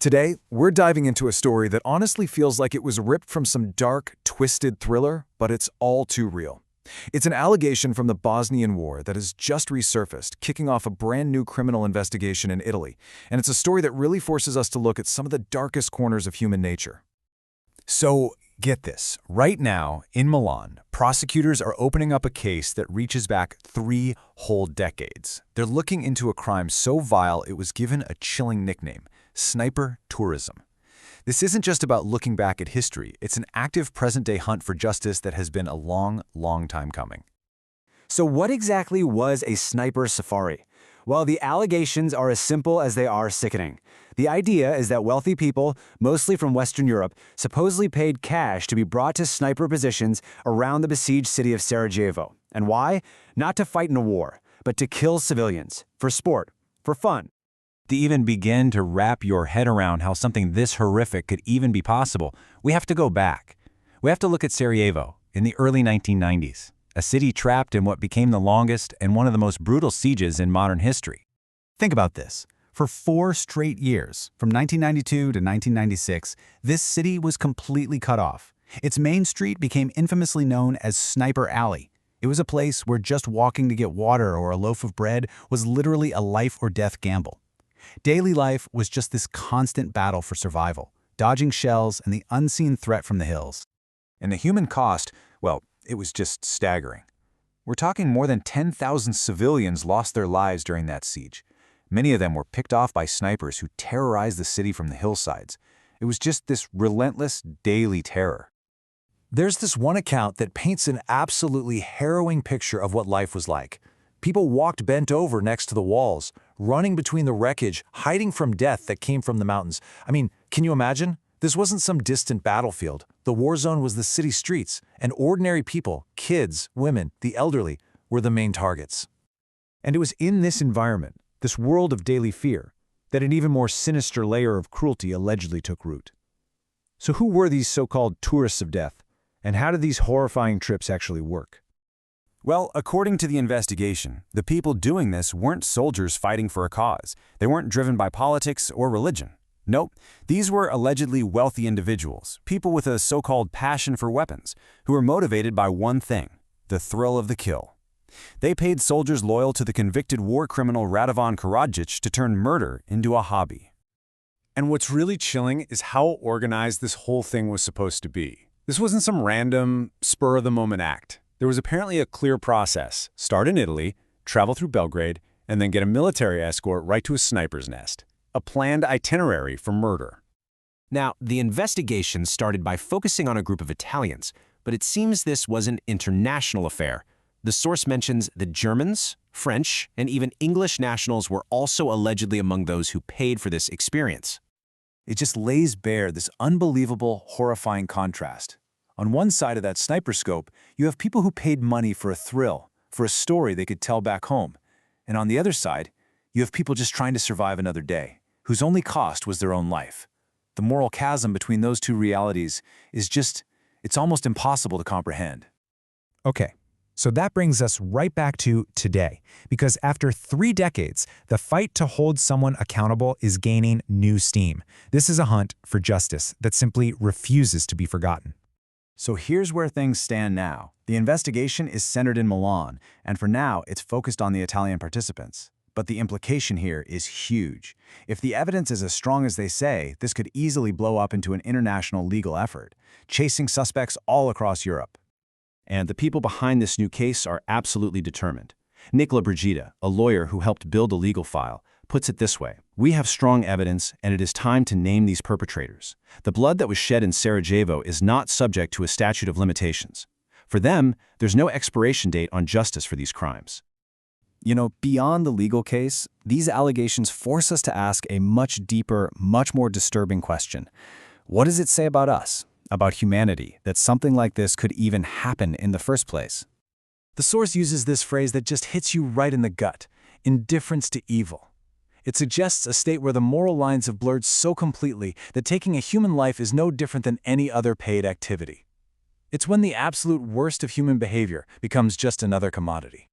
Today, we're diving into a story that honestly feels like it was ripped from some dark, twisted thriller, but it's all too real. It's an allegation from the Bosnian War that has just resurfaced, kicking off a brand new criminal investigation in Italy, and it's a story that really forces us to look at some of the darkest corners of human nature. So, get this. Right now, in Milan, prosecutors are opening up a case that reaches back 3 whole decades. They're looking into a crime so vile it was given a chilling nickname: sniper tourism. This isn't just about looking back at history, it's an active present-day hunt for justice that has been a long, long time coming. So what exactly was a sniper safari? Well, the allegations are as simple as they are sickening. The idea is that wealthy people, mostly from Western Europe, supposedly paid cash to be brought to sniper positions around the besieged city of Sarajevo. And why? Not to fight in a war, but to kill civilians, for sport, for fun. To even begin to wrap your head around how something this horrific could even be possible, we have to go back. We have to look at Sarajevo in the early 1990s, a city trapped in what became the longest and one of the most brutal sieges in modern history. Think about this. For 4 straight years, from 1992 to 1996, this city was completely cut off. Its main street became infamously known as Sniper Alley. It was a place where just walking to get water or a loaf of bread was literally a life-or-death gamble. Daily life was just this constant battle for survival, dodging shells and the unseen threat from the hills. And the human cost, well, it was just staggering. We're talking more than 10,000 civilians lost their lives during that siege. Many of them were picked off by snipers who terrorized the city from the hillsides. It was just this relentless daily terror. There's this one account that paints an absolutely harrowing picture of what life was like. People walked bent over next to the walls, running between the wreckage, hiding from death that came from the mountains. I mean, can you imagine? This wasn't some distant battlefield. The war zone was the city streets, and ordinary people, kids, women, the elderly, were the main targets. And it was in this environment, this world of daily fear, that an even more sinister layer of cruelty allegedly took root. So who were these so-called tourists of death, and how did these horrifying trips actually work? Well, according to the investigation, the people doing this weren't soldiers fighting for a cause. They weren't driven by politics or religion. Nope, these were allegedly wealthy individuals, people with a so-called passion for weapons, who were motivated by one thing: the thrill of the kill. They paid soldiers loyal to the convicted war criminal Radovan Karadzic to turn murder into a hobby. And what's really chilling is how organized this whole thing was supposed to be. This wasn't some random, spur-of-the-moment act. There was apparently a clear process: start in Italy, travel through Belgrade, and then get a military escort right to a sniper's nest. A planned itinerary for murder. Now, the investigation started by focusing on a group of Italians, but it seems this was an international affair. The source mentions that Germans, French, and even English nationals were also allegedly among those who paid for this experience. It just lays bare this unbelievable, horrifying contrast. On one side of that sniper scope, you have people who paid money for a thrill, for a story they could tell back home. And on the other side, you have people just trying to survive another day, whose only cost was their own life. The moral chasm between those two realities is it's almost impossible to comprehend. Okay, so that brings us right back to today, because after 3 decades, the fight to hold someone accountable is gaining new steam. This is a hunt for justice that simply refuses to be forgotten. So here's where things stand now. The investigation is centered in Milan, and for now, it's focused on the Italian participants. But the implication here is huge. If the evidence is as strong as they say, this could easily blow up into an international legal effort, chasing suspects all across Europe. And the people behind this new case are absolutely determined. Nicola Brigida, a lawyer who helped build a legal file, puts it this way: we have strong evidence, and it is time to name these perpetrators. The blood that was shed in Sarajevo is not subject to a statute of limitations. For them, there's no expiration date on justice for these crimes. You know, beyond the legal case, these allegations force us to ask a much deeper, much more disturbing question. What does it say about us, about humanity, that something like this could even happen in the first place? The source uses this phrase that just hits you right in the gut: indifference to evil. It suggests a state where the moral lines have blurred so completely that taking a human life is no different than any other paid activity. It's when the absolute worst of human behavior becomes just another commodity.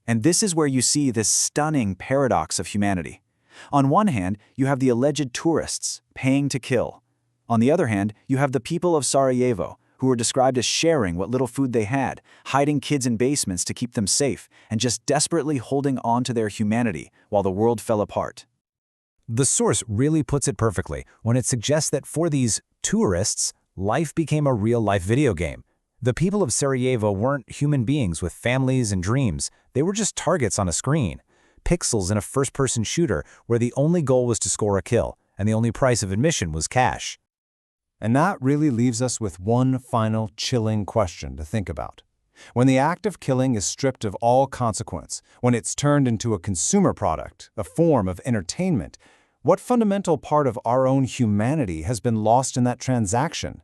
And this is where you see this stunning paradox of humanity. On one hand, you have the alleged tourists paying to kill. On the other hand, you have the people of Sarajevo, who were described as sharing what little food they had, hiding kids in basements to keep them safe, and just desperately holding on to their humanity while the world fell apart. The source really puts it perfectly when it suggests that for these tourists, life became a real-life video game. The people of Sarajevo weren't human beings with families and dreams. They were just targets on a screen, pixels in a first-person shooter where the only goal was to score a kill, and the only price of admission was cash. And that really leaves us with one final chilling question to think about. When the act of killing is stripped of all consequence, when it's turned into a consumer product, a form of entertainment, what fundamental part of our own humanity has been lost in that transaction?